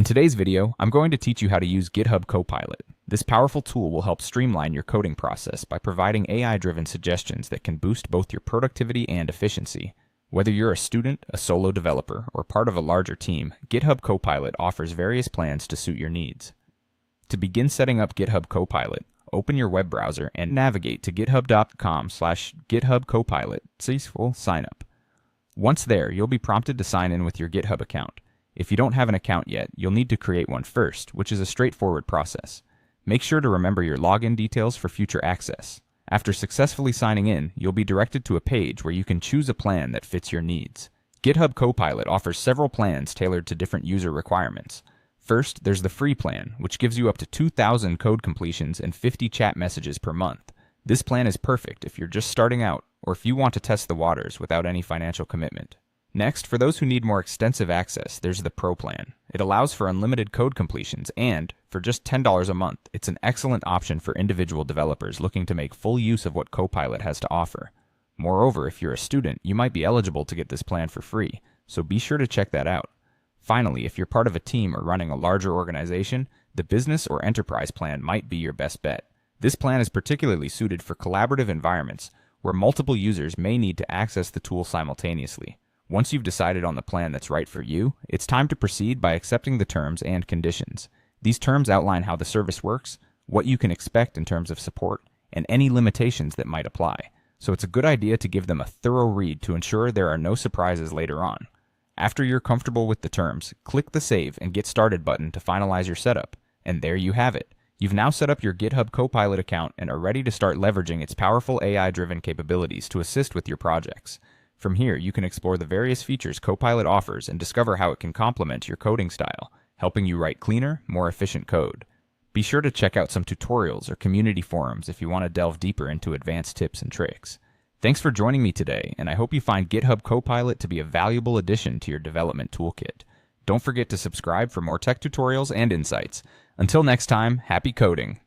In today's video, I'm going to teach you how to use GitHub Copilot. This powerful tool will help streamline your coding process by providing AI-driven suggestions that can boost both your productivity and efficiency. Whether you're a student, a solo developer, or part of a larger team, GitHub Copilot offers various plans to suit your needs. To begin setting up GitHub Copilot, open your web browser and navigate to github.com/githubcopilot. Sign up. Once there, you'll be prompted to sign in with your GitHub account. If you don't have an account yet, you'll need to create one first, which is a straightforward process. Make sure to remember your login details for future access. After successfully signing in, you'll be directed to a page where you can choose a plan that fits your needs. GitHub Copilot offers several plans tailored to different user requirements. First, there's the free plan, which gives you up to 2,000 code completions and 50 chat messages per month. This plan is perfect if you're just starting out or if you want to test the waters without any financial commitment. Next, for those who need more extensive access, there's the Pro plan. It allows for unlimited code completions and, for just $10 a month, it's an excellent option for individual developers looking to make full use of what Copilot has to offer. Moreover, if you're a student, you might be eligible to get this plan for free, so be sure to check that out. Finally, if you're part of a team or running a larger organization, the Business or Enterprise plan might be your best bet. This plan is particularly suited for collaborative environments where multiple users may need to access the tool simultaneously. Once you've decided on the plan that's right for you, it's time to proceed by accepting the terms and conditions. These terms outline how the service works, what you can expect in terms of support, and any limitations that might apply. So it's a good idea to give them a thorough read to ensure there are no surprises later on. After you're comfortable with the terms, click the Save and Get Started button to finalize your setup. And there you have it. You've now set up your GitHub Copilot account and are ready to start leveraging its powerful AI-driven capabilities to assist with your projects. From here, you can explore the various features Copilot offers and discover how it can complement your coding style, helping you write cleaner, more efficient code. Be sure to check out some tutorials or community forums if you want to delve deeper into advanced tips and tricks. Thanks for joining me today, and I hope you find GitHub Copilot to be a valuable addition to your development toolkit. Don't forget to subscribe for more tech tutorials and insights. Until next time, happy coding!